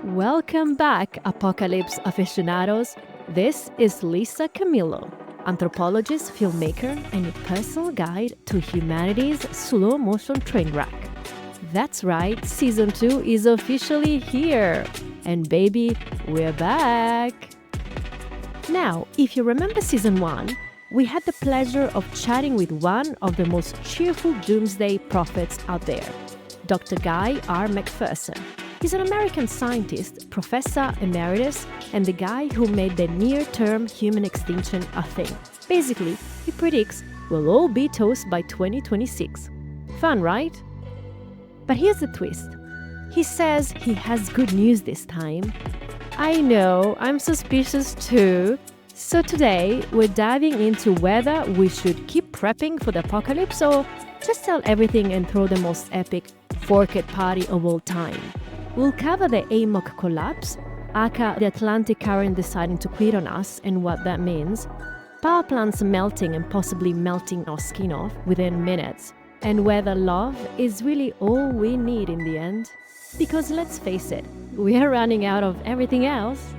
Welcome back, apocalypse aficionados. This is Lisa Camillo, anthropologist, filmmaker, and your personal guide to humanity's slow motion train wreck. That's right, season 2 is officially here. And baby, we're back. Now, if you remember season 1, we had the pleasure of chatting with one of the most cheerful doomsday prophets out there, Dr. Guy R. McPherson. He's an American scientist, professor emeritus, and the guy who made the near-term human extinction a thing. Basically, he predicts we'll all be toast by 2026. Fun, right? But here's the twist. He says he has good news this time. I know, I'm suspicious too. So today, we're diving into whether we should keep prepping for the apocalypse or just tell everything and throw the most epic forked party of all time. We'll cover the AMOC collapse, aka the Atlantic current deciding to quit on us and what that means, power plants melting and possibly melting our skin off within minutes, and whether love is really all we need in the end. Because let's face it, we are running out of everything else.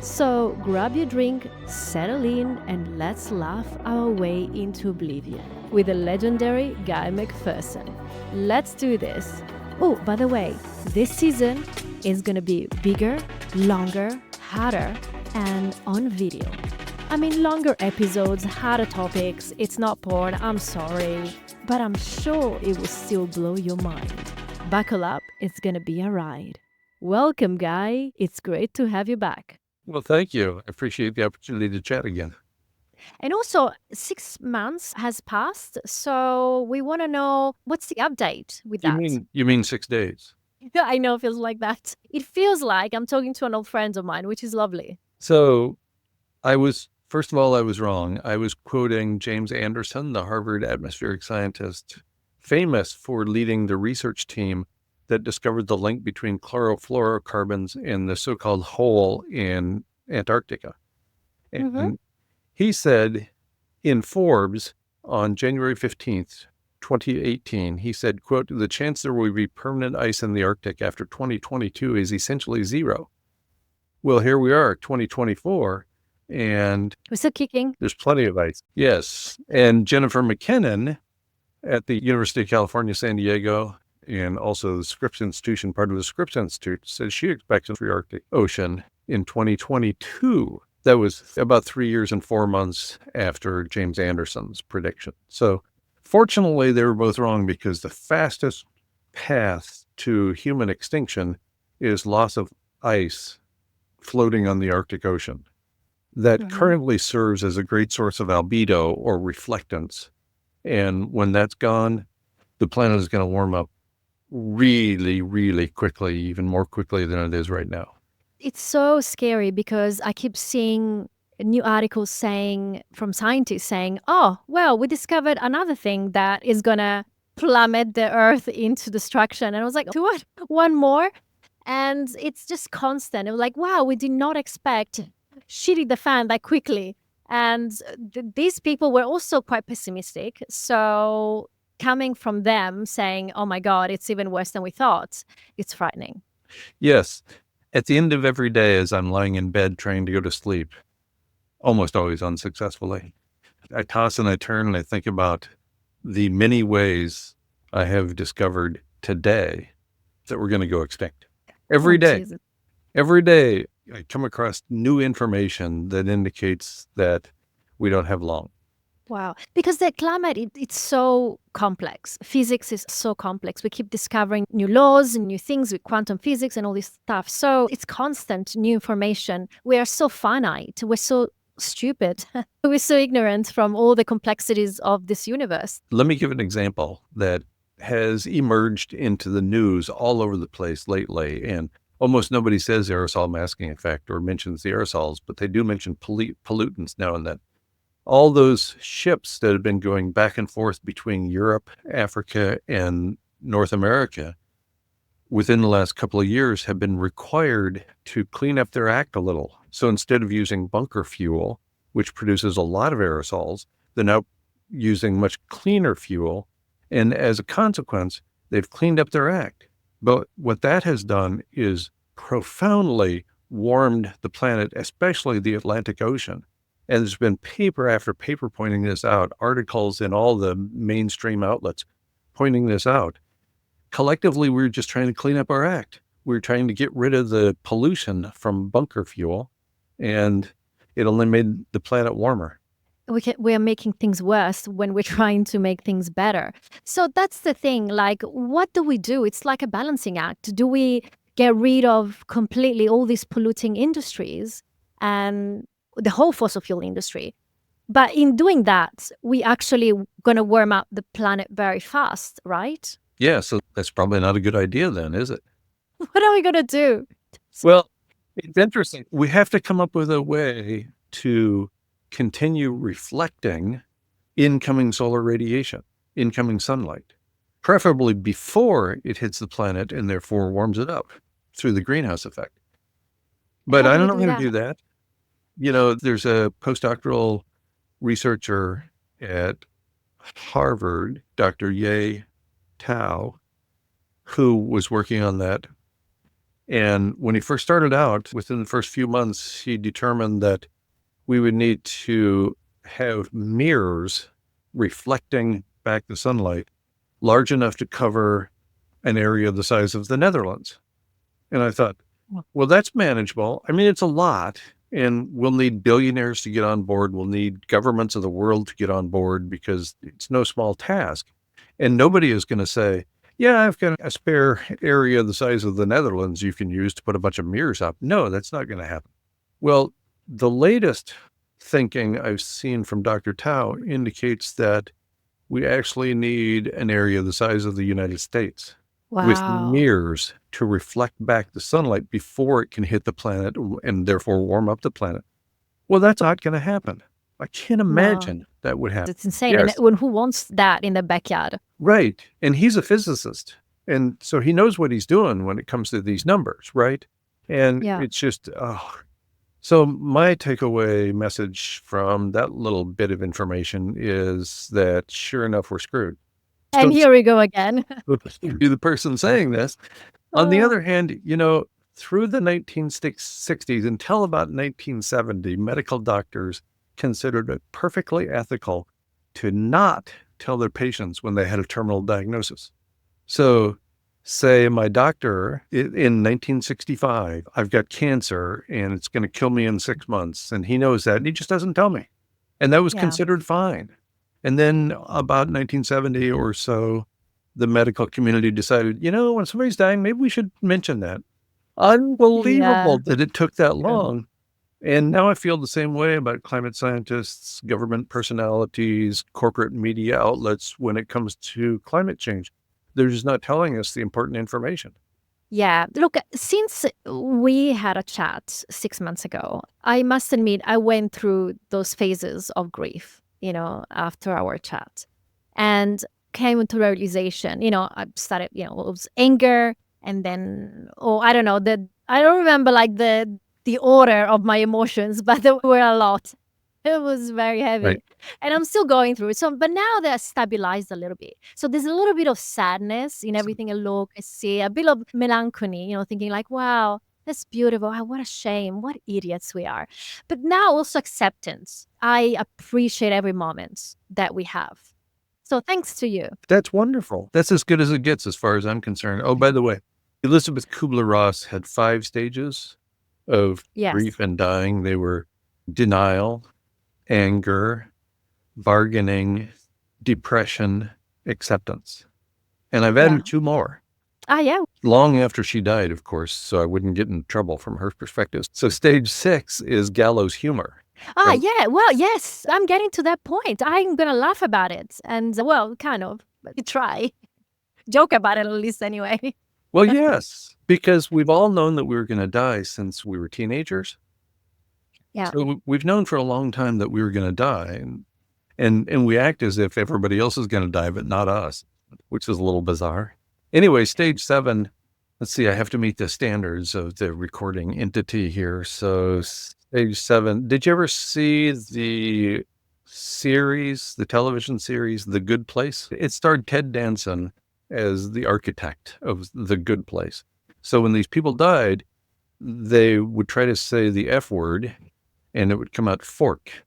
So grab your drink, settle in, and let's laugh our way into oblivion with the legendary Guy McPherson. Let's do this. Oh, by the way, this season is gonna be bigger, longer, harder, and on video. I mean, longer episodes, harder topics, it's not porn, I'm sorry, but I'm sure it will still blow your mind. Buckle up, it's gonna be a ride. Welcome, Guy. It's great to have you back. Well, thank you. I appreciate the opportunity to chat again. And also, 6 months has passed, so we want to know what's the update with that. You mean 6 days? I know it feels like that. It feels like I'm talking to an old friend of mine, which is lovely. So first of all, I was wrong. I was quoting James Anderson, the Harvard atmospheric scientist, famous for leading the research team that discovered the link between chlorofluorocarbons and the so-called hole in Antarctica. And he said in Forbes on January 15th, 2018, he said, quote, "The chance there will be permanent ice in the Arctic after 2022 is essentially zero." Well, here we are, 2024, and we're still kicking. There's plenty of ice. Yes. And Jennifer McKinnon at the University of California, San Diego, and also the Scripps Institution, part of the Scripps Institute, says she expects a free Arctic Ocean in 2022. That was about 3 years and 4 months after James Anderson's prediction. So fortunately, they were both wrong because the fastest path to human extinction is loss of ice floating on the Arctic Ocean. That currently serves as a great source of albedo or reflectance. And when that's gone, the planet is going to warm up really, really quickly, even more quickly than it is right now. It's so scary because I keep seeing new articles from scientists saying, oh, well, we discovered another thing that is going to plummet the Earth into destruction. And I was like, to what? One more? And it's just constant. It was like, wow, we did not expect shit hit the fan that quickly. And these people were also quite pessimistic. So coming from them saying, oh my God, it's even worse than we thought, it's frightening. Yes. At the end of every day, as I'm lying in bed trying to go to sleep, almost always unsuccessfully, I toss and I turn and I think about the many ways I have discovered today that we're going to go extinct. Every day. Jesus. Every day, I come across new information that indicates that we don't have long. Wow. Because the climate, it's so complex. Physics is so complex. We keep discovering new laws and new things with quantum physics and all this stuff. So it's constant new information. We are so finite. We're so stupid. We're so ignorant from all the complexities of this universe. Let me give an example that has emerged into the news all over the place lately. And almost nobody says aerosol masking effect or mentions the aerosols, but they do mention pollutants now and then. All those ships that have been going back and forth between Europe, Africa, and North America within the last couple of years have been required to clean up their act a little. So instead of using bunker fuel, which produces a lot of aerosols, they're now using much cleaner fuel. And as a consequence, they've cleaned up their act. But what that has done is profoundly warmed the planet, especially the Atlantic Ocean. And there's been paper after paper pointing this out, articles in all the mainstream outlets pointing this out. Collectively, we're just trying to clean up our act. We're trying to get rid of the pollution from bunker fuel, and it only made the planet warmer. We are making things worse when we're trying to make things better. So that's the thing. Like, what do we do? It's like a balancing act. Do we get rid of completely all these polluting industries and the whole fossil fuel industry? But in doing that, we actually going to warm up the planet very fast, right? Yeah, so that's probably not a good idea then, is it? What are we going to do? Well, it's interesting. We have to come up with a way to continue reflecting incoming solar radiation, incoming sunlight, preferably before it hits the planet and therefore warms it up through the greenhouse effect. But I don't know how to do that. You know, there's a postdoctoral researcher at Harvard, Dr. Ye Tao, who was working on that. And when he first started out, within the first few months, he determined that we would need to have mirrors reflecting back the sunlight large enough to cover an area the size of the Netherlands. And I thought, well, that's manageable. I mean, it's a lot, and we'll need billionaires to get on board. We'll need governments of the world to get on board because it's no small task. And nobody is going to say, yeah, I've got a spare area the size of the Netherlands you can use to put a bunch of mirrors up. No, that's not going to happen. Well, the latest thinking I've seen from Dr. Tao indicates that we actually need an area the size of the United States with mirrors to reflect back the sunlight before it can hit the planet and therefore warm up the planet. Well, that's not going to happen. I can't imagine that would happen. It's insane. Yes. And who wants that in the backyard? Right. And he's a physicist. And so he knows what he's doing when it comes to these numbers, right? And it's just, So my takeaway message from that little bit of information is that sure enough, we're screwed. And here we go again. Be the person saying this. On the other hand, you know, through the 1960s until about 1970, medical doctors considered it perfectly ethical to not tell their patients when they had a terminal diagnosis. So say my doctor in 1965, I've got cancer and it's going to kill me in 6 months. And he knows that and he just doesn't tell me. And that was considered fine. And then about 1970 or so, the medical community decided, you know, when somebody's dying, maybe we should mention that. Unbelievable that it took that long. And now I feel the same way about climate scientists, government personalities, corporate media outlets when it comes to climate change. They're just not telling us the important information. Yeah. Look, since we had a chat 6 months ago, I must admit, I went through those phases of grief, you know, after our chat and came to realization, you know, I started, you know, it was anger and then, I don't know, I don't remember like the order of my emotions, but there were a lot. It was very heavy. Right. And I'm still going through it. So, but now they're stabilized a little bit. So there's a little bit of sadness in everything I look, I see, a bit of melancholy, you know, thinking like, wow, that's beautiful. Oh, what a shame. What idiots we are. But now also acceptance. I appreciate every moment that we have. So thanks to you. That's wonderful. That's as good as it gets as far as I'm concerned. Oh, by the way, Elizabeth Kubler-Ross had 5 stages of grief and dying. They were denial, anger, bargaining, depression, acceptance. And I've added 2 more. Long after she died, of course, so I wouldn't get in trouble from her perspective. So stage 6 is gallows humor. Well, yes, I'm getting to that point. I'm going to laugh about it. And well, kind of, but try. Joke about it at least anyway. Well, yes, because we've all known that we were going to die since we were teenagers. Yeah. So we've known for a long time that we were going to die. And we act as if everybody else is going to die, but not us, which is a little bizarre. Anyway, stage 7, let's see, I have to meet the standards of the recording entity here. So stage 7, did you ever see the series, the television series, The Good Place? It starred Ted Danson as the architect of The Good Place. So when these people died, they would try to say the F word and it would come out fork.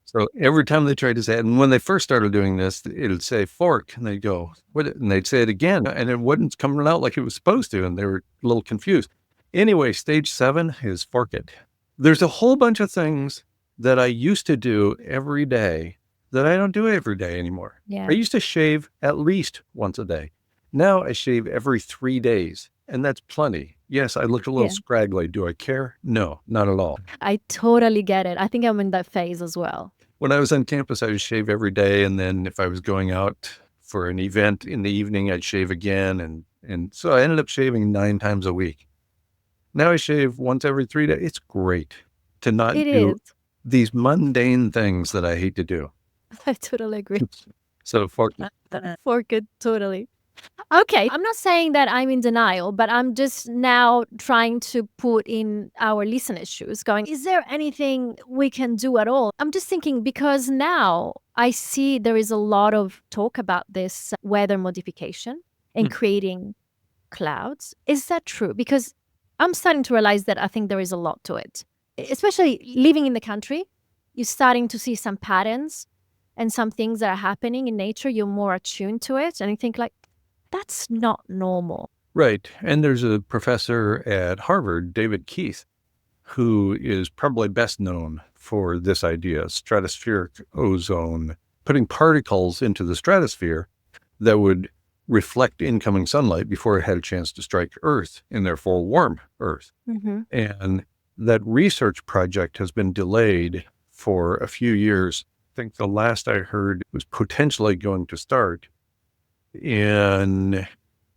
So every time they tried to say it, and when they first started doing this, it would say fork, and they'd go, what? And they'd say it again, and it wasn't coming out like it was supposed to, and they were a little confused. Anyway, stage 7 is fork it. There's a whole bunch of things that I used to do every day that I don't do every day anymore. Yeah. I used to shave at least once a day. Now I shave every 3 days, and that's plenty. Yes, I look a little scraggly. Do I care? No, not at all. I totally get it. I think I'm in that phase as well. When I was on campus, I would shave every day. And then if I was going out for an event in the evening, I'd shave again. And so I ended up shaving 9 times a week. Now I shave once every 3 days. It's great to not do these mundane things that I hate to do. I totally agree. So fork it, totally. Okay, I'm not saying that I'm in denial, but I'm just now trying to put in our listeners' shoes going, is there anything we can do at all? I'm just thinking because now I see there is a lot of talk about this weather modification and creating clouds. Is that true? Because I'm starting to realize that I think there is a lot to it, especially living in the country. You're starting to see some patterns and some things that are happening in nature. You're more attuned to it. And you think like, that's not normal. Right. And there's a professor at Harvard, David Keith, who is probably best known for this idea, stratospheric ozone, putting particles into the stratosphere that would reflect incoming sunlight before it had a chance to strike Earth and therefore warm Earth. Mm-hmm. And that research project has been delayed for a few years. I think the last I heard was potentially going to start in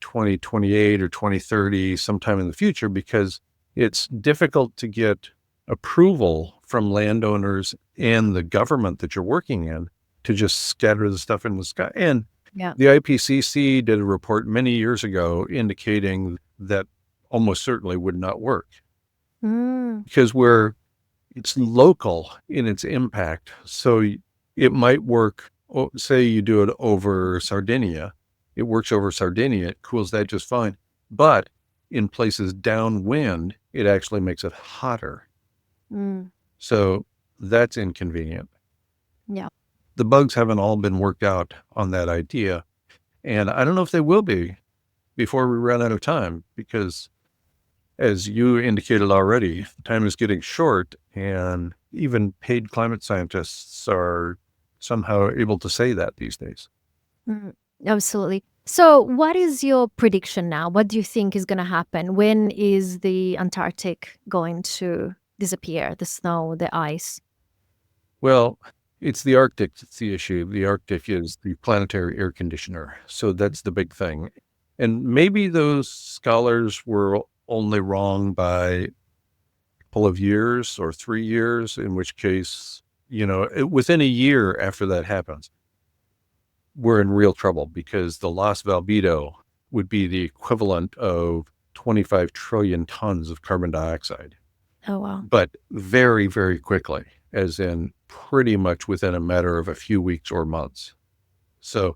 2028 or 2030, sometime in the future, because it's difficult to get approval from landowners and the government that you're working in to just scatter the stuff in the sky. And the IPCC did a report many years ago indicating that almost certainly would not work because it's local in its impact. So it might work, say you do it over Sardinia. It works over Sardinia, it cools that just fine. But in places downwind, it actually makes it hotter. So that's inconvenient. Yeah. The bugs haven't all been worked out on that idea. And I don't know if they will be before we run out of time, because as you indicated already, time is getting short, and even paid climate scientists are somehow able to say that these days. Absolutely. So what is your prediction now? What do you think is going to happen? When is the Antarctic going to disappear, the snow, the ice? Well, it's the Arctic that's the issue. The Arctic is the planetary air conditioner. So that's the big thing. And maybe those scholars were only wrong by a couple of years or 3 years, in which case, within a year after that happens, we're in real trouble, because the lost albedo would be the equivalent of 25 trillion tons of carbon dioxide. Oh, wow. But very, very quickly, as in pretty much within a matter of a few weeks or months. So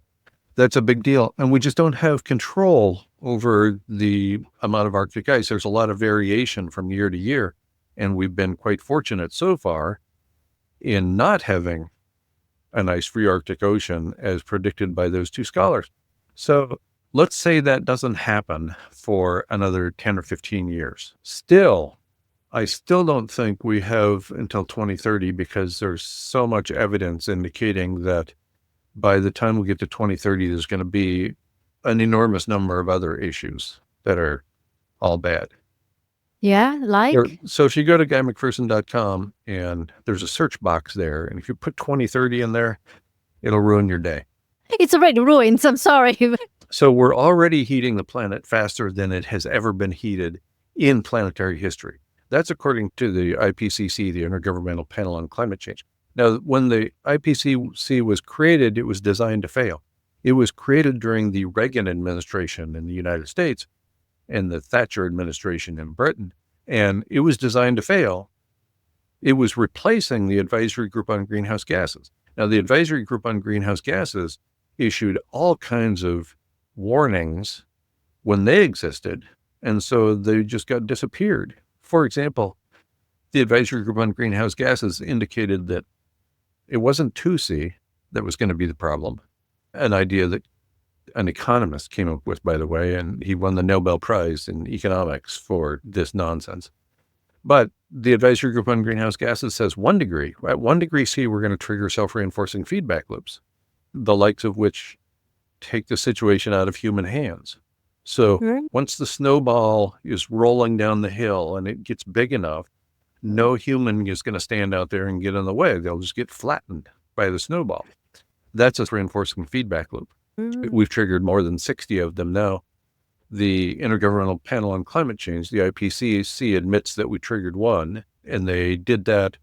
that's a big deal. And we just don't have control over the amount of Arctic ice. There's a lot of variation from year to year. And we've been quite fortunate so far in not having an ice-free Arctic Ocean as predicted by those two scholars. So let's say that doesn't happen for another 10 or 15 years. I still don't think we have until 2030, because there's so much evidence indicating that by the time we get to 2030, there's going to be an enormous number of other issues that are all bad. Yeah, like? So if you go to guymcpherson.com, and there's a search box there, and if you put 2030 in there, it'll ruin your day. It's already ruined, I'm sorry. So we're already heating the planet faster than it has ever been heated in planetary history. That's according to the IPCC, the Intergovernmental Panel on Climate Change. Now, when the IPCC was created, it was designed to fail. It was created during the Reagan administration in the United States and the Thatcher administration in Britain, and it was designed to fail. It was replacing the Advisory Group on Greenhouse Gases. Now, the Advisory Group on Greenhouse Gases issued all kinds of warnings when they existed, and so they just got disappeared For example, the advisory group on greenhouse gases indicated that it wasn't 2C that was going to be the problem, an idea that an economist came up with, by the way, and he won the Nobel Prize in economics for this nonsense. But the advisory group on greenhouse gases says 1 degree. At 1 degree C, we're going to trigger self-reinforcing feedback loops, the likes of which take the situation out of human hands. So once the snowball is rolling down the hill and it gets big enough, no human is going to stand out there and get in the way. They'll just get flattened by the snowball. That's a reinforcing feedback loop. We've triggered more than 60 of them now. The Intergovernmental Panel on Climate Change, the IPCC, admits that we triggered one, and they did that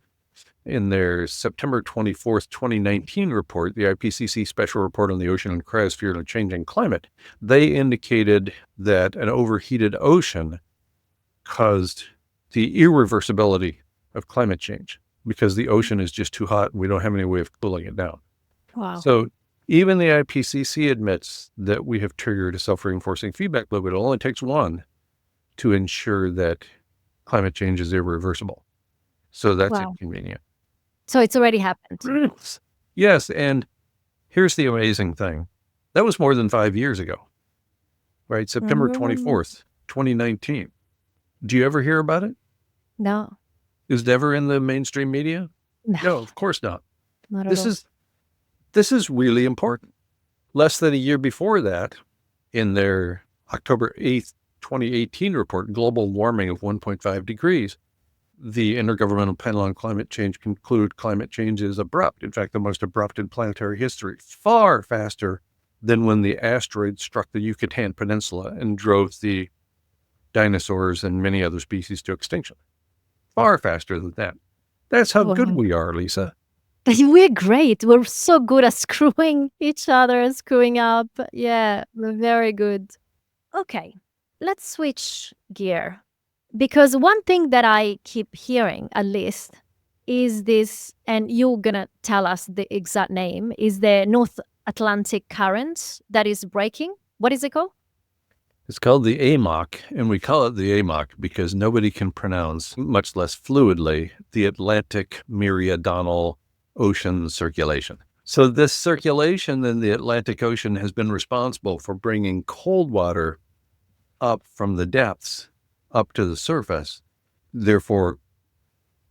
in their September 24th, 2019 report, the IPCC Special Report on the Ocean and Cryosphere and a Changing Climate. They indicated that an overheated ocean caused the irreversibility of climate change because the ocean is just too hot and we don't have any way of cooling it down. Wow. So even the IPCC admits that we have triggered a self-reinforcing feedback loop. It only takes one to ensure that climate change is irreversible. So that's inconvenient. So it's already happened. Yes. And here's the amazing thing. That was more than 5 years ago, right? September 24th, 2019. Do you ever hear about it? No. Is it ever in the mainstream media? No, of course not. Not at all. This is really important. Less than a year before that, in their October 8th, 2018 report, Global Warming of 1.5 degrees, the Intergovernmental Panel on Climate Change concluded climate change is abrupt. In fact, the most abrupt in planetary history, far faster than when the asteroid struck the Yucatan Peninsula and drove the dinosaurs and many other species to extinction. Far faster than that. That's how good we are, Lisa. We're great. We're so good at screwing each other and screwing up. Yeah, we're very good. Okay, let's switch gear. Because one thing that I keep hearing, at least, is this, and you're going to tell us the exact name, is the North Atlantic current that is breaking. What is it called? It's called the AMOC, and we call it the AMOC because nobody can pronounce, much less fluidly, the Atlantic Meridional Ocean Circulation. So this circulation in the Atlantic Ocean has been responsible for bringing cold water up from the depths up to the surface, therefore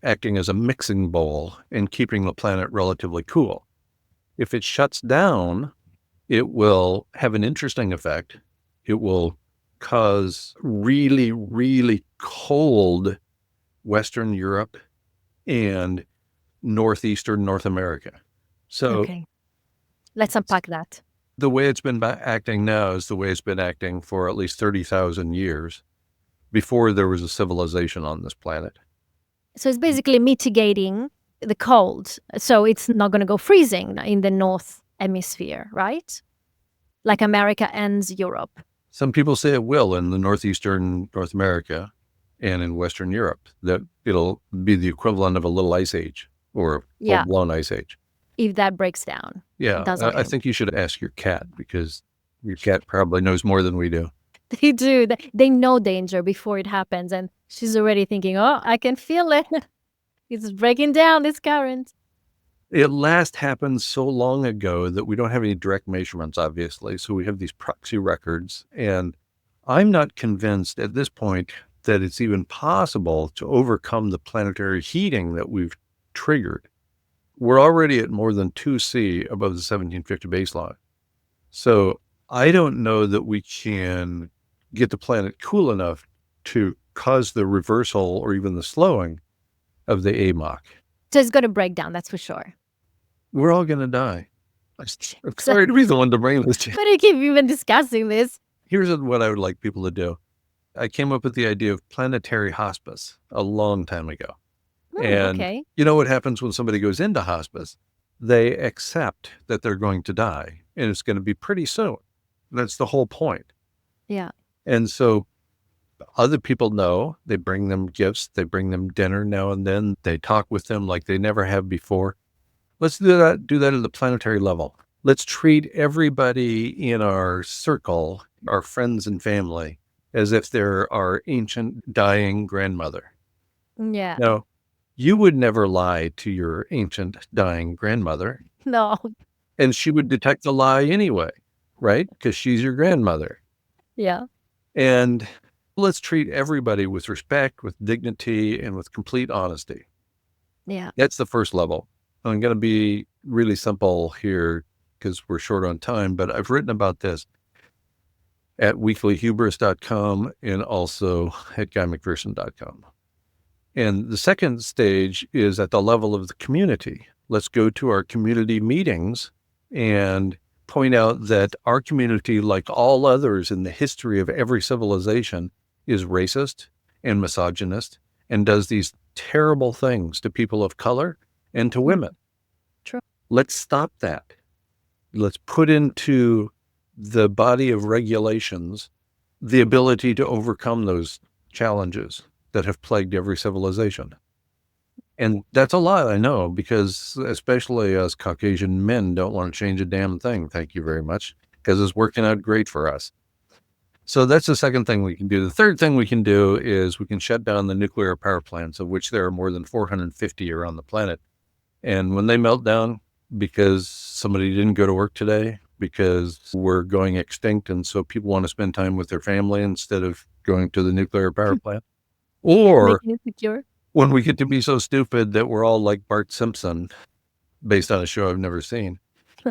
acting as a mixing bowl and keeping the planet relatively cool. If it shuts down, it will have an interesting effect. It will cause really, really cold Western Europe and northeastern North America. So okay, let's unpack that. The way it's been acting now is the way it's been acting for at least 30,000 years before there was a civilization on this planet. So it's basically mitigating the cold. So it's not going to go freezing in the North Hemisphere, right? Like America ends Europe. Some people say it will in the northeastern North America and in Western Europe, that it'll be the equivalent of a little ice age or a full-blown ice age. If that breaks down. Yeah, I think you should ask your cat because your cat probably knows more than we do. They do. They know danger before it happens. And she's already thinking, oh, I can feel it. It's breaking down, this current. It last happened so long ago that we don't have any direct measurements, obviously. So we have these proxy records. And I'm not convinced at this point that it's even possible to overcome the planetary heating that we've triggered. We're already at more than 2C above the 1750 baseline. So I don't know that we can get the planet cool enough to cause the reversal or even the slowing of the AMOC. So it's going to break down, that's for sure. We're all going to die. I'm sorry to be the one to bring this to you. But I keep even discussing this. Here's what I would like people to do. I came up with the idea of planetary hospice a long time ago. And you know what happens when somebody goes into hospice? They accept that they're going to die, and it's going to be pretty soon. That's the whole point. Yeah. And so other people know, they bring them gifts, they bring them dinner now and then, they talk with them like they never have before. Let's do that at the planetary level. Let's treat everybody in our circle, our friends and family, as if they're our ancient dying grandmother. Yeah. Now, you would never lie to your ancient dying grandmother, No. and she would detect the lie anyway, right? Because she's your grandmother. Yeah. And let's treat everybody with respect, with dignity, and with complete honesty. Yeah. That's the first level. I'm going to be really simple here because we're short on time, but I've written about this at weeklyhubris.com and also at guymcpherson.com. And the second stage is at the level of the community. Let's go to our community meetings and point out that our community, like all others in the history of every civilization, is racist and misogynist and does these terrible things to people of color and to women. True. Let's stop that. Let's put into the body of regulations the ability to overcome those challenges that have plagued every civilization. And that's a lot, I know, because especially us Caucasian men don't want to change a damn thing. Thank you very much, because it's working out great for us. So that's the second thing we can do. The third thing we can do is we can shut down the nuclear power plants, of which there are more than 450 around the planet. And when they melt down, because somebody didn't go to work today, because we're going extinct, and so people want to spend time with their family instead of going to the nuclear power plant, or Making it secure. when we get to be so stupid that we're all like Bart Simpson, based on a show I've never seen,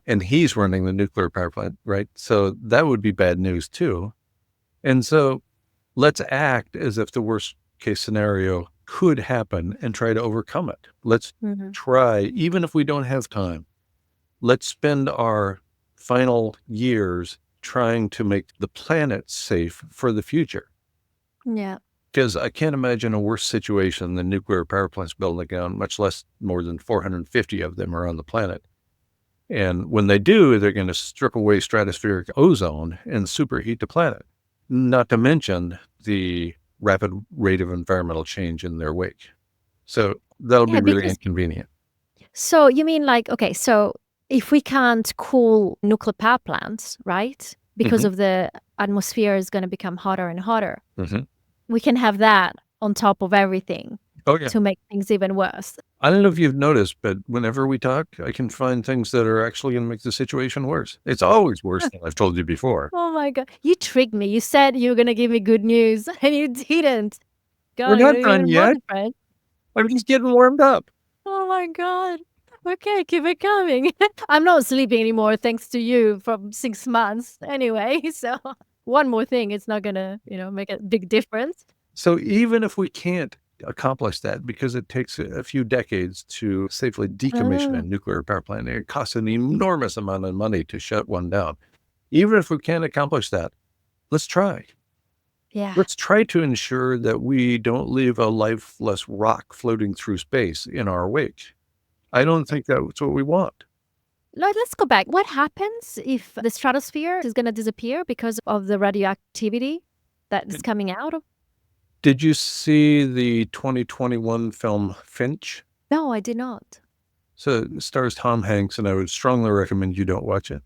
and he's running the nuclear power plant, right? So that would be bad news too. And so let's act as if the worst case scenario could happen and try to overcome it. Let's try, even if we don't have time, let's spend our final years trying to make the planet safe for the future. Yeah. Because I can't imagine a worse situation than nuclear power plants building down, much less more than 450 of them around the planet. And when they do, they're going to strip away stratospheric ozone and superheat the planet, not to mention the rapid rate of environmental change in their wake. So that'll be really inconvenient. So you mean like, okay, so if we can't cool nuclear power plants, right? Because of the atmosphere is going to become hotter and hotter. We can have that on top of everything to make things even worse. I don't know if you've noticed, but whenever we talk, I can find things that are actually going to make the situation worse. It's always worse than I've told you before. Oh my God. You tricked me. You said you were going to give me good news and you didn't. God, We're not done yet. I'm just getting warmed up. Oh my God. Okay, keep it coming. I'm not sleeping anymore thanks to you from 6 months anyway. So one more thing, it's not going to, make a big difference. So even if we can't accomplish that, because it takes a few decades to safely decommission a nuclear power plant, it costs an enormous amount of money to shut one down. Even if we can't accomplish that, let's try. Yeah. Let's try to ensure that we don't leave a lifeless rock floating through space in our wake. I don't think that's what we want. Let's go back. What happens if the stratosphere is going to disappear because of the radioactivity that is coming out? Did you see the 2021 film Finch? No, I did not. So it stars Tom Hanks, and I would strongly recommend you don't watch it.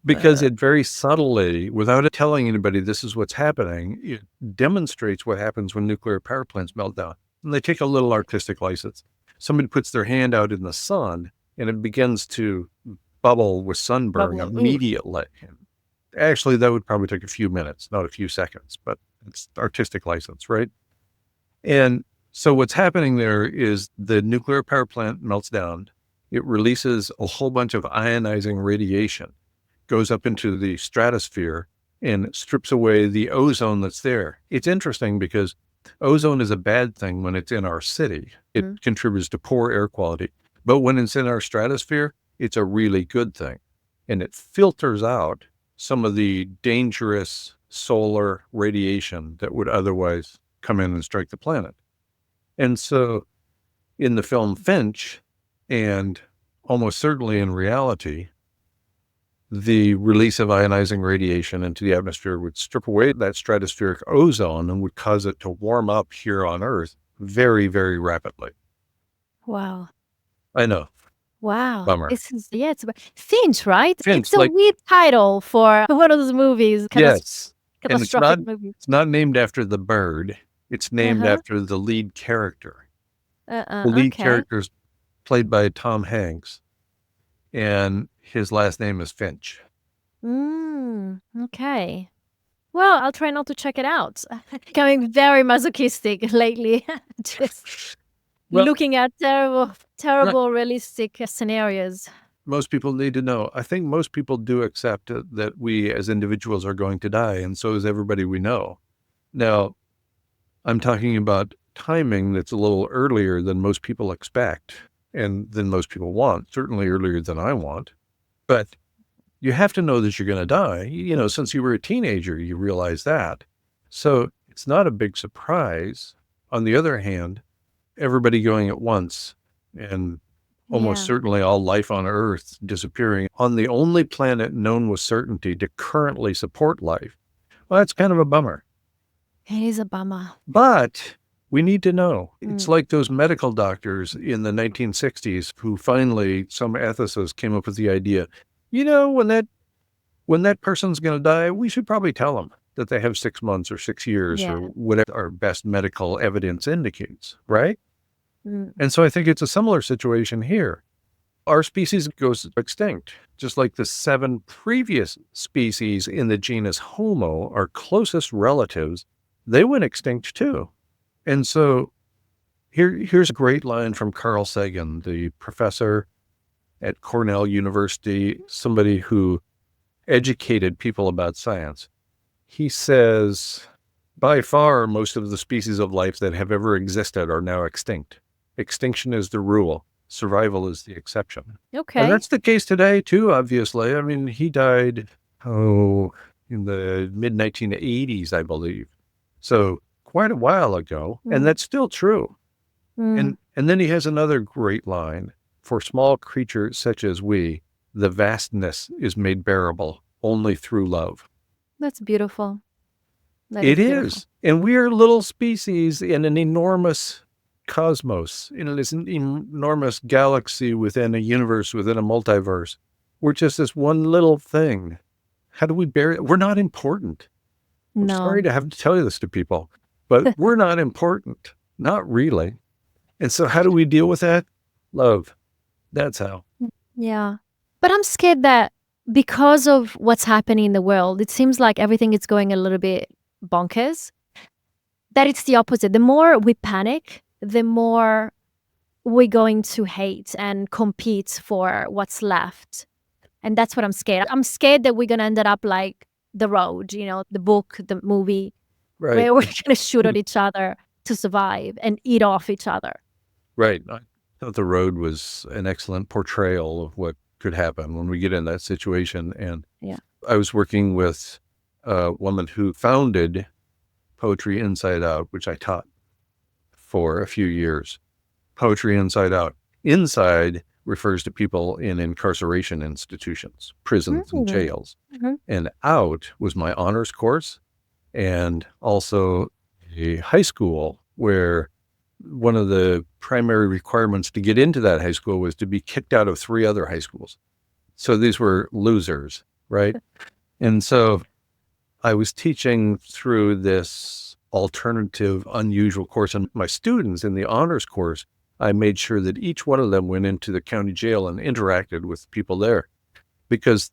Because it very subtly, without it telling anybody this is what's happening, it demonstrates what happens when nuclear power plants melt down. And they take a little artistic license. Somebody puts their hand out in the sun, and it begins to bubble with sunburn immediately. Actually, that would probably take a few minutes, not a few seconds, but it's artistic license, right? And so what's happening there is the nuclear power plant melts down. It releases a whole bunch of ionizing radiation, goes up into the stratosphere, and strips away the ozone that's there. It's interesting because ozone is a bad thing when it's in our city. It contributes to poor air quality. But when it's in our stratosphere, it's a really good thing. And it filters out some of the dangerous solar radiation that would otherwise come in and strike the planet. And so in the film Finch, and almost certainly in reality, the release of ionizing radiation into the atmosphere would strip away that stratospheric ozone and would cause it to warm up here on Earth very, very rapidly. Wow. I know. Wow. Bummer. It's Finch, right? Finch, it's a weird title for one of those movies. Yes. Catastrophic And movies. it's not named after the bird. It's named Uh-huh. after the lead character. The lead Okay. character is played by Tom Hanks, and his last name is Finch. Okay. Well, I'll try not to check it out. Becoming very masochistic lately. Just Well, looking at terrible, right. terrible, realistic scenarios. Most people need to know. I think most people do accept that we as individuals are going to die, and so is everybody we know. Now, I'm talking about timing that's a little earlier than most people expect and than most people want, certainly earlier than I want. But you have to know that you're going to die. Since you were a teenager, you realize that. So it's not a big surprise. On the other hand, everybody going at once and almost Yeah, certainly all life on Earth disappearing on the only planet known with certainty to currently support life. Well, that's kind of a bummer. it is a bummer. But we need to know. It's Mm. like those medical doctors in the 1960s who finally, some ethicists came up with the idea, when that person's going to die, we should probably tell them that they have 6 months or 6 years or Yeah. whatever our best medical evidence indicates, right? Mm. And so I think it's a similar situation here. Our species goes extinct, just like the 7 previous species in the genus Homo, our closest relatives, they went extinct too. And so here's a great line from Carl Sagan, the professor at Cornell University, somebody who educated people about science. He says, by far, most of the species of life that have ever existed are now extinct. Extinction is the rule. Survival is the exception. And Okay. that's the case today, too, obviously. I mean, he died, in the mid-1980s, I believe. So quite a while ago. And Mm. that's still true. Mm. And then he has another great line. For small creatures such as we, the vastness is made bearable only through love. That's beautiful. That It is beautiful. is. And we are a little species in an enormous cosmos, in this enormous galaxy within a universe, within a multiverse. We're just this one little thing. How do we bear it? We're not important. I'm sorry No. to have to tell you this to people, but we're not important. Not really. And so how do we deal with that? Love. That's how. Yeah. But I'm scared that because of what's happening in the world, it seems like everything is going a little bit bonkers. That it's the opposite. The more we panic, the more we're going to hate and compete for what's left. And that's what I'm scared. I'm scared that we're going to end up like The Road, the book, the movie, Right. where we're going to shoot at each other to survive and eat off each other. Right. I thought The Road was an excellent portrayal of what could happen when we get in that situation. And Yeah. I was working with a woman who founded Poetry Inside Out, which I taught for a few years. Poetry Inside Out. Inside refers to people in incarceration institutions, prisons and jails. Mhm. And out was my honors course and also a high school where one of the primary requirements to get into that high school was to be kicked out of 3 other high schools. So these were losers, right? And so I was teaching through this alternative, unusual course. And my students in the honors course, I made sure that each one of them went into the county jail and interacted with people there, because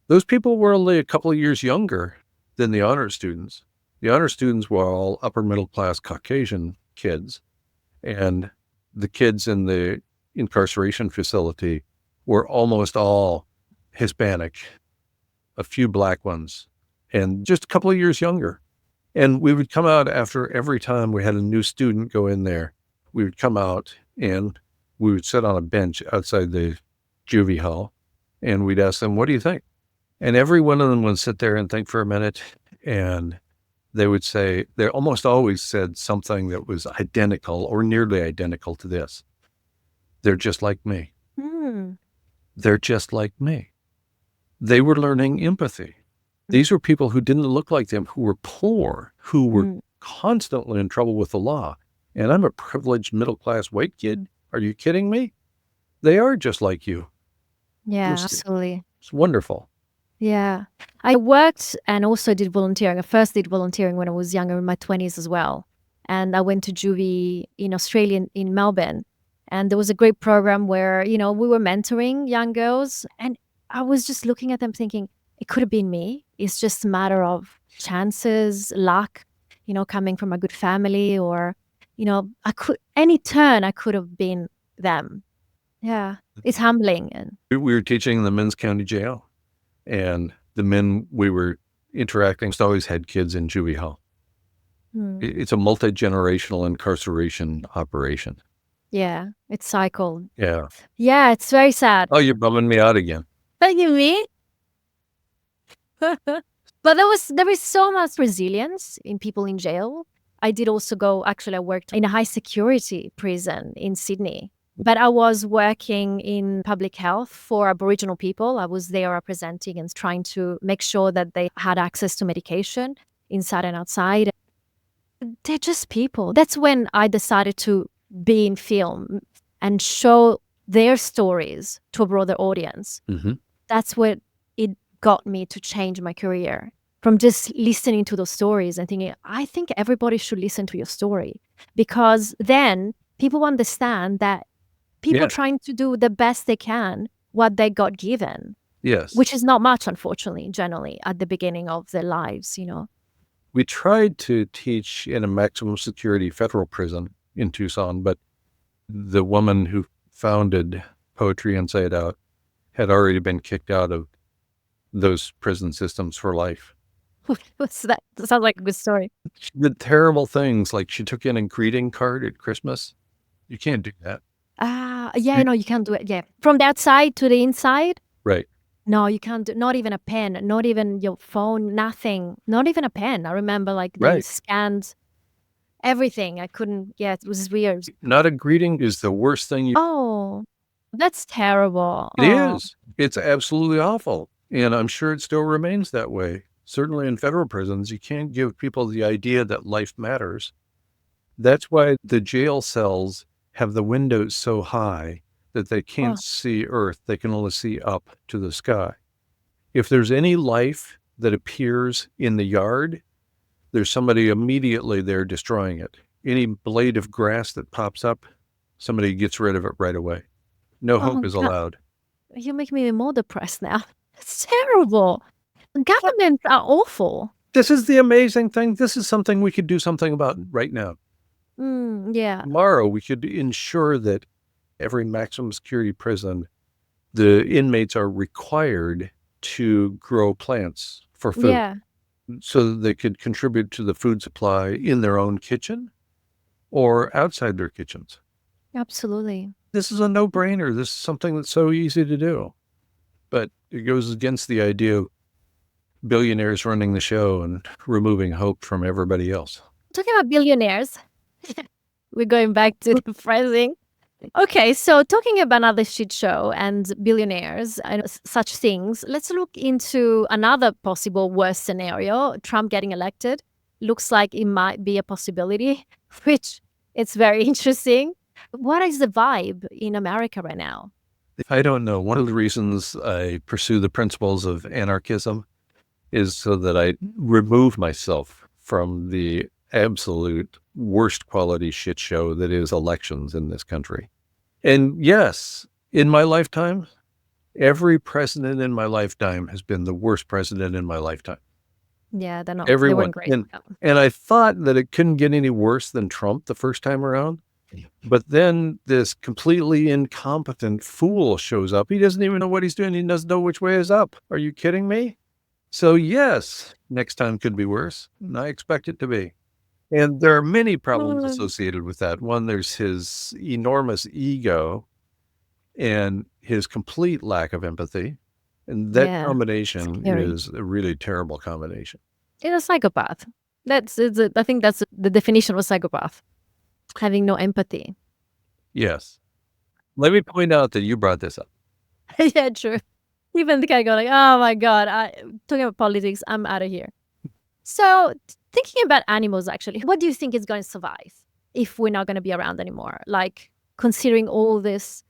those people were only a couple of years younger than the honors students. The honors students were all upper middle class Caucasian kids, and the kids in the incarceration facility were almost all Hispanic, a few black ones, and just a couple of years younger. And we would come out after every time we had a new student go in there, we would come out and we would sit on a bench outside the juvie hall and we'd ask them, what do you think? And every one of them would sit there and think for a minute, and they would say, they almost always said something that was identical or nearly identical to this. They're just like me. Mm. They're just like me. They were learning empathy. These were people who didn't look like them, who were poor, who were constantly in trouble with the law. And I'm a privileged middle-class white kid. Are you kidding me? They are just like you. Yeah, It's absolutely. wonderful. Yeah. I worked and also did volunteering. I first did volunteering when I was younger, in my 20s as well. And I went to juvie in Australia, in Melbourne. And there was a great program where, we were mentoring young girls. And I was just looking at them thinking, it could have been me. It's just a matter of chances, luck, coming from a good family, or, any turn I could have been them. Yeah, it's humbling. And We were teaching in the men's county jail, and the men we were interacting always had kids in juvie hall. It's a multi-generational incarceration operation. Yeah, it's cycled. Yeah. Yeah, it's very sad. Oh, you're bumming me out again. Thank you, me. But there is so much resilience in people in jail. I did also I worked in a high security prison in Sydney. But I was working in public health for Aboriginal people. I was there representing and trying to make sure that they had access to medication inside and outside. They're just people. That's when I decided to be in film and show their stories to a broader audience. Mm-hmm. That's what it got me to change my career, from just listening to those stories and thinking, I think everybody should listen to your story, because then people understand that people trying to do the best they can, what they got given. Yes. Which is not much, unfortunately, generally at the beginning of their lives, We tried to teach in a maximum security federal prison in Tucson, but the woman who founded Poetry Inside Out had already been kicked out of those prison systems for life. What's that? That sounds like a good story. She did terrible things, like she took in a greeting card at Christmas. You can't do that. Yeah, no, you can't do it. Yeah. From the outside to the inside? Right. No, you can't do, not even a pen, not even your phone, nothing, not even a pen. I remember they scanned everything. I couldn't, it was weird. Not a greeting is the worst thing Oh, that's terrible. It is. It's absolutely awful. And I'm sure it still remains that way. Certainly in federal prisons, you can't give people the idea that life matters. That's why the jail cells have the windows so high that they can't see earth. They can only see up to the sky. If there's any life that appears in the yard, there's somebody immediately there destroying it. Any blade of grass that pops up, somebody gets rid of it right away. No hope is allowed. You make me more depressed now. It's terrible. Governments are awful. This is the amazing thing. This is something we could do something about right now. Yeah. Tomorrow, we could ensure that every maximum security prison, the inmates are required to grow plants for food. Yeah. So that they could contribute to the food supply in their own kitchen or outside their kitchens. Absolutely. This is a no-brainer. This is something that's so easy to do. But it goes against the idea of billionaires running the show and removing hope from everybody else. Talking about billionaires, we're going back to the phrasing. Okay, so talking about another shit show and billionaires and such things, let's look into another possible worst scenario. Trump getting elected looks like it might be a possibility, which it's very interesting. What is the vibe in America right now? I don't know. One of the reasons I pursue the principles of anarchism is so that I remove myself from the absolute worst quality shit show that is elections in this country. And yes, in my lifetime, every president in my lifetime has been the worst president in my lifetime. Yeah, they're not. Everyone. They weren't great. And I thought that it couldn't get any worse than Trump the first time around. But then this completely incompetent fool shows up. He doesn't even know what he's doing. He doesn't know which way is up. Are you kidding me? So yes, next time could be worse. And I expect it to be. And there are many problems associated with that. One, there's his enormous ego and his complete lack of empathy. And that combination is a really terrible combination. He's a psychopath. I think that's the definition of a psychopath. Having no empathy. Yes. Let me point out that you brought this up. Yeah, true. Even the guy going, oh my God, talking about politics, I'm out of here. So thinking about animals, actually, what do you think is going to survive if we're not going to be around anymore? Like, considering all this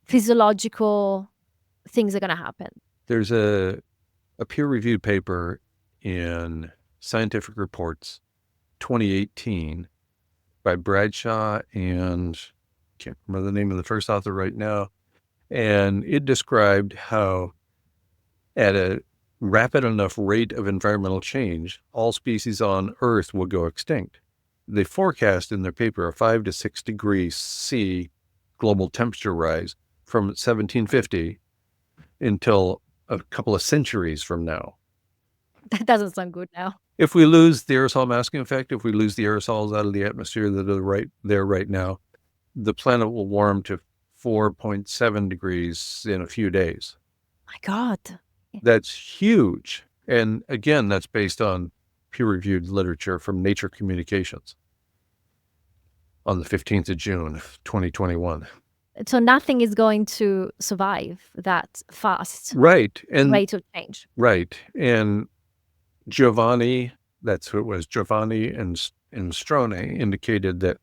physiological things are going to happen. There's a peer-reviewed paper in Scientific Reports 2018 by Bradshaw, and can't remember the name of the first author right now. And it described how at a rapid enough rate of environmental change, all species on Earth will go extinct. They forecast in their paper a 5 to 6 degrees C global temperature rise from 1750 until a couple of centuries from now. That doesn't sound good now. If we lose the aerosol masking effect, if we lose the aerosols out of the atmosphere that are right there right now, the planet will warm to 4.7 degrees in a few days. My God. That's huge. And again, that's based on peer-reviewed literature from Nature Communications on the 15th of June, 2021. So nothing is going to survive that fast Right. And rate of change. right. And Giovanni, that's who it was, Giovanni and Strone indicated that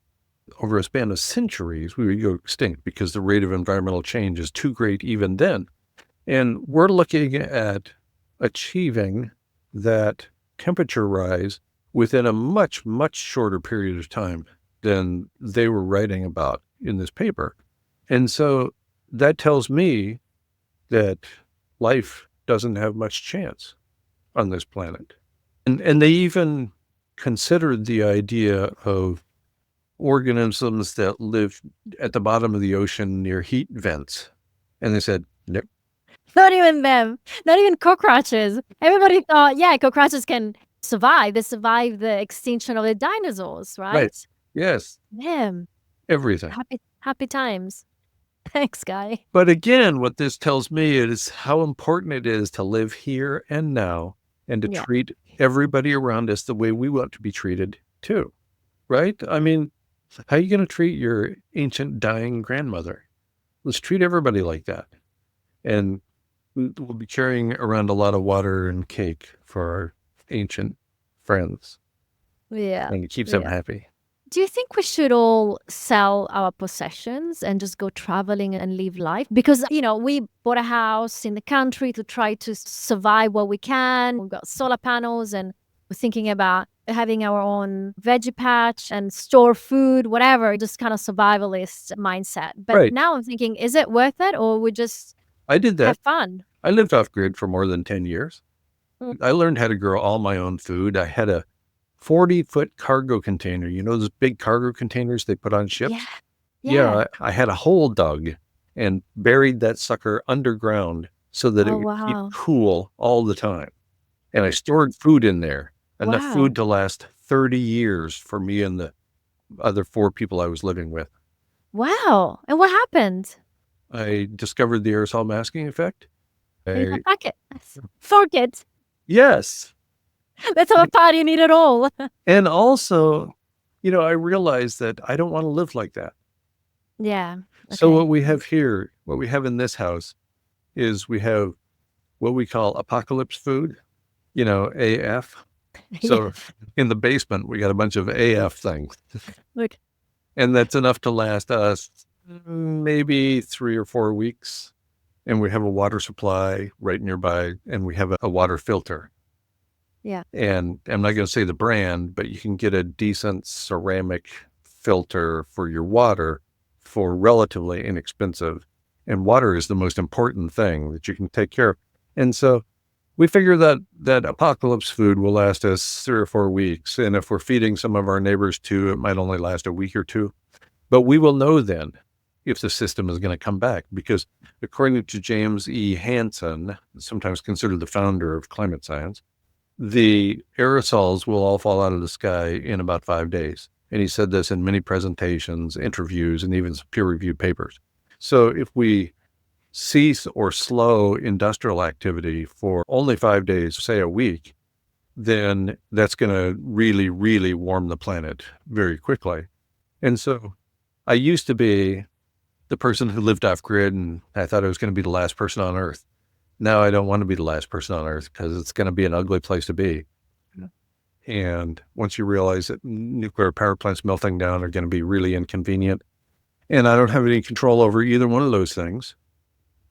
over a span of centuries, we would go extinct because the rate of environmental change is too great even then. And we're looking at achieving that temperature rise within a much, much shorter period of time than they were writing about in this paper. And so that tells me that life doesn't have much chance on this planet. And they even considered the idea of organisms that live at the bottom of the ocean near heat vents. And they said, nope. Not even them. Not even cockroaches. Everybody thought, yeah, cockroaches can survive. They survived the extinction of the dinosaurs, right? Right. Yes. Damn. Everything. Happy times. Thanks, Guy. But again, what this tells me is how important it is to live here and now and to treat everybody around us the way we want to be treated too. Right? I mean, how are you going to treat your ancient dying grandmother? Let's treat everybody like that. And we'll be carrying around a lot of water and cake for our ancient friends. Yeah. And it keeps them happy. Do you think we should all sell our possessions and just go traveling and live life? Because, we bought a house in the country to try to survive what we can. We've got solar panels and we're thinking about having our own veggie patch and store food, whatever, just kind of survivalist mindset. But now I'm thinking, is it worth it or we just I did that. have fun? I lived off grid for more than 10 years. I learned how to grow all my own food. I had a 40-foot cargo container. You know those big cargo containers they put on ships? Yeah. I had a hole dug and buried that sucker underground so that it would keep cool all the time. And I stored food in there, enough food to last 30 years for me and the other 4 people I was living with. Wow. And what happened? I discovered the aerosol masking effect. Forget. Yes. That's how a party need it all. And also, I realized that I don't want to live like that. Yeah. Okay. So what we have here, what we have in this house is we have what we call apocalypse food, AF. So in the basement, we got a bunch of AF things. Look. And that's enough to last us maybe 3 or 4 weeks. And we have a water supply right nearby, and we have a water filter. Yeah. And I'm not going to say the brand, but you can get a decent ceramic filter for your water for relatively inexpensive. And water is the most important thing that you can take care of. And so we figure that apocalypse food will last us 3 or 4 weeks. And if we're feeding some of our neighbors too, it might only last a week or 2. But we will know then if the system is going to come back, because according to James E. Hansen, sometimes considered the founder of climate science, the aerosols will all fall out of the sky in about 5 days. And he said this in many presentations, interviews, and even some peer-reviewed papers. So if we cease or slow industrial activity for only 5 days, say a week, then that's going to really, really warm the planet very quickly. And so I used to be the person who lived off grid, and I thought I was going to be the last person on Earth. Now I don't want to be the last person on Earth because it's going to be an ugly place to be. Yeah. And once you realize that nuclear power plants melting down are going to be really inconvenient, and I don't have any control over either one of those things,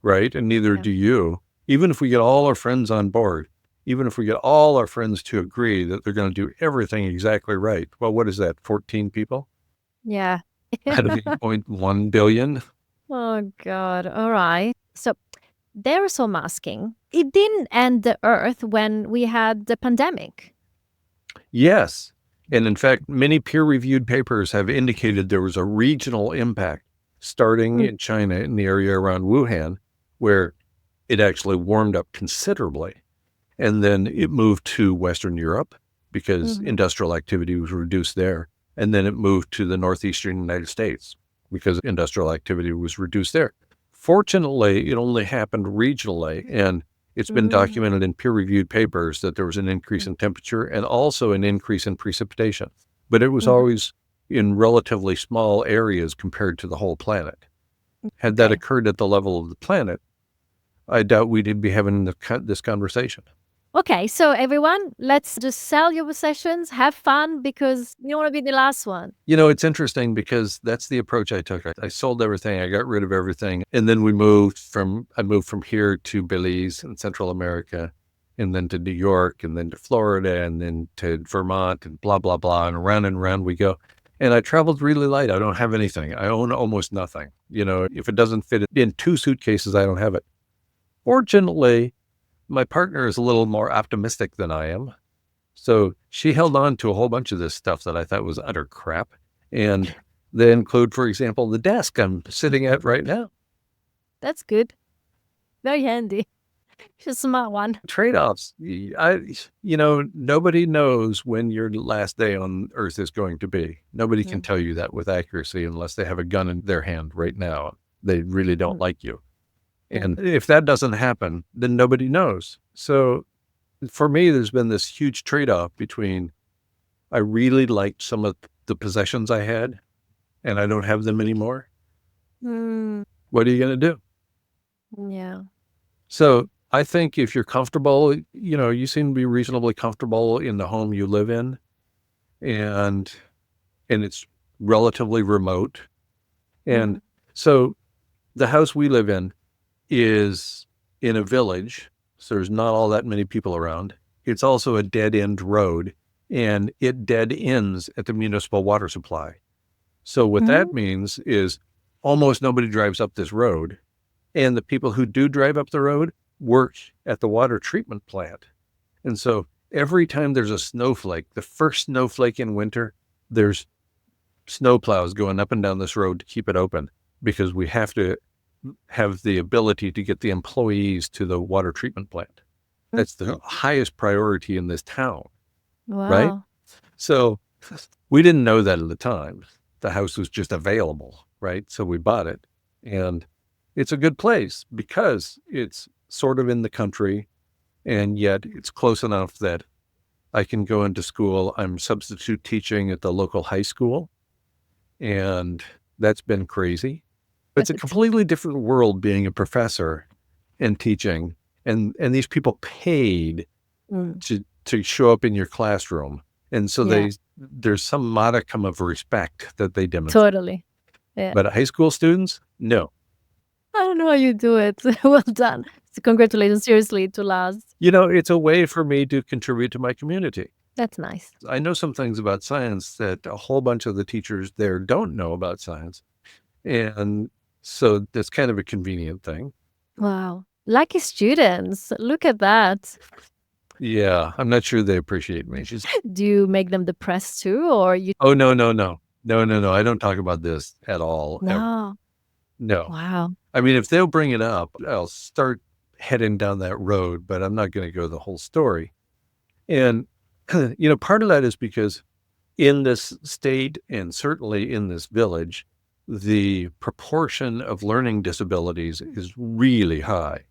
right? And neither do you. Even if we get all our friends on board, even if we get all our friends to agree that they're going to do everything exactly right, well, what is that, 14 people? Yeah. out of 8.1 billion. Oh, God. All right. So they're also asking, it didn't end the Earth when we had the pandemic. Yes. And in fact, many peer-reviewed papers have indicated there was a regional impact starting Mm. in China in the area around Wuhan, where it actually warmed up considerably. And then it moved to Western Europe because Mhm. industrial activity was reduced there. And then it moved to the northeastern United States because industrial activity was reduced there. Fortunately, it only happened regionally, and it's been Mm. documented in peer-reviewed papers that there was an increase in temperature and also an increase in precipitation. But it was Mhm. always in relatively small areas compared to the whole planet. Had that Okay. occurred at the level of the planet, I doubt we'd be having this conversation. Okay, so everyone, let's just sell your possessions, have fun, because you don't want to be the last one. You know, it's interesting because that's the approach I took. I sold everything. I got rid of everything. And then I moved from here to Belize in Central America, and then to New York, and then to Florida, and then to Vermont, and blah, blah, blah. And around we go. And I traveled really light. I don't have anything. I own almost nothing. You know, if it doesn't fit in 2 suitcases, I don't have it. Fortunately, my partner is a little more optimistic than I am. So she held on to a whole bunch of this stuff that I thought was utter crap. And they include, for example, the desk I'm sitting at right now. That's good. Very handy. She's a smart one. Trade-offs. Nobody knows when your last day on Earth is going to be. Nobody can Mm. tell you that with accuracy unless they have a gun in their hand right now. They really don't Mm. like you. Mm. And if that doesn't happen, then nobody knows. So for me, there's been this huge trade-off between I really liked some of the possessions I had, and I don't have them anymore. Mm. What are you going to do? Yeah. So I think if you're comfortable, you seem to be reasonably comfortable in the home you live in, and it's relatively remote. And Mm. so the house we live in is in a village, so there's not all that many people around. It's also a dead end road, and it dead ends at the municipal water supply. So what that Mm. means is almost nobody drives up this road. And the people who do drive up the road work at the water treatment plant. And so every time there's a snowflake, the first snowflake in winter, there's snowplows going up and down this road to keep it open because we have to have the ability to get the employees to the water treatment plant. That's the highest priority in this town, right? Wow. So we didn't know that at the time. The house was just available, right? So we bought it. And it's a good place because it's sort of in the country, and yet it's close enough that I can go into school. I'm substitute teaching at the local high school, and that's been crazy. It's a completely different world being a professor and teaching, and these people paid Mm. to show up in your classroom. And so Yeah. there's some modicum of respect that they demonstrate. Totally. Yeah. But high school students, no. I don't know how you do it. Well done. So congratulations, seriously, to last. It's a way for me to contribute to my community. That's nice. I know some things about science that a whole bunch of the teachers there don't know about science. And so that's kind of a convenient thing. Wow. Lucky students. Look at that. Yeah, I'm not sure they appreciate me. Do you make them depressed too, or you? Oh, no, no, no. No, no, no. I don't talk about this at all, ever. No. No. Wow. I mean, if they'll bring it up, I'll start heading down that road, but I'm not going to go the whole story. And, part of that is because in this state and certainly in this village, the proportion of learning disabilities is really high,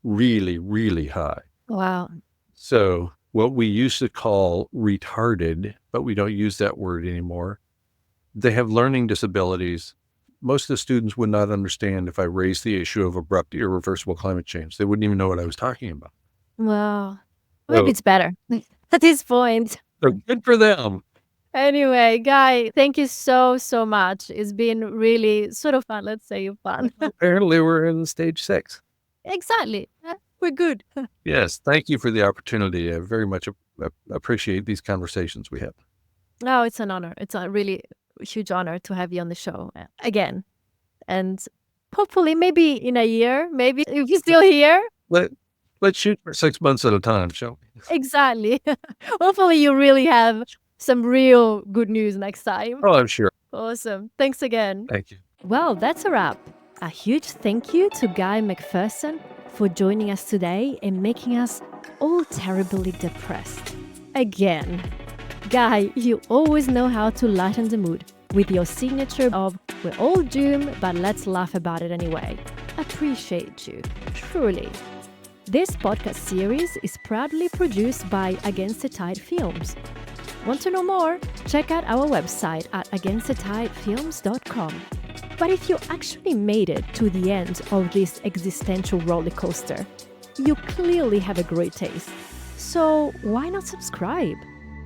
really, really high. Wow. So what we used to call retarded, but we don't use that word anymore, they have learning disabilities. Most of the students would not understand if I raised the issue of abrupt, irreversible climate change. They wouldn't even know what I was talking about. Wow. So, Maybe it's better at this point. so good for them. Anyway, Guy, thank you so, so much. It's been really sort of fun. Let's say fun. Apparently, we're in stage 6. Exactly. We're good. Yes, thank you for the opportunity. I very much appreciate these conversations we have. No, it's an honor. It's really huge honor to have you on the show again. And hopefully, maybe in a year, maybe if you're still here. Let's shoot for 6 months at a time, shall we? Exactly. Hopefully, you really have some real good news next time. Oh, I'm sure. Awesome. Thanks again. Thank you. Well, that's a wrap. A huge thank you to Guy McPherson for joining us today and making us all terribly depressed. Again. Guy, you always know how to lighten the mood with your signature of "we're all doomed, but let's laugh about it anyway." Appreciate you, truly. This podcast series is proudly produced by Against the Tide Films. Want to know more? Check out our website at againstthetideFilms.com. But if you actually made it to the end of this existential roller coaster, you clearly have a great taste. So why not subscribe?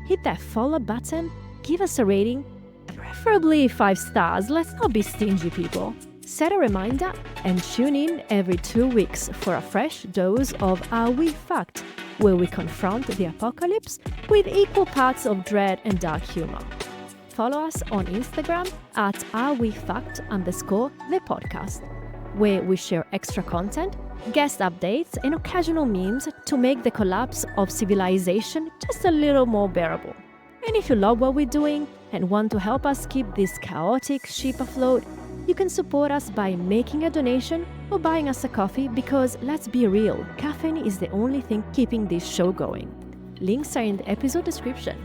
Hit that follow button, give us a rating, preferably 5 stars. Let's not be stingy, people. Set a reminder and tune in every 2 weeks for a fresh dose of Are We Fucked, where we confront the apocalypse with equal parts of dread and dark humor. Follow us on Instagram at arewefucked_the podcast, where we share extra content, guest updates, and occasional memes to make the collapse of civilization just a little more bearable. And if you love what we're doing and want to help us keep this chaotic ship afloat, you can support us by making a donation or buying us a coffee because, let's be real, caffeine is the only thing keeping this show going. Links are in the episode description.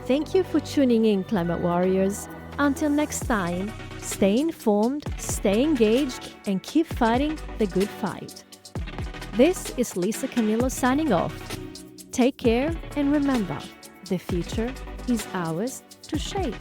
Thank you for tuning in, Climate Warriors. Until next time, stay informed, stay engaged, and keep fighting the good fight. This is Lisa Camillo signing off. Take care and remember, the future is ours to shape.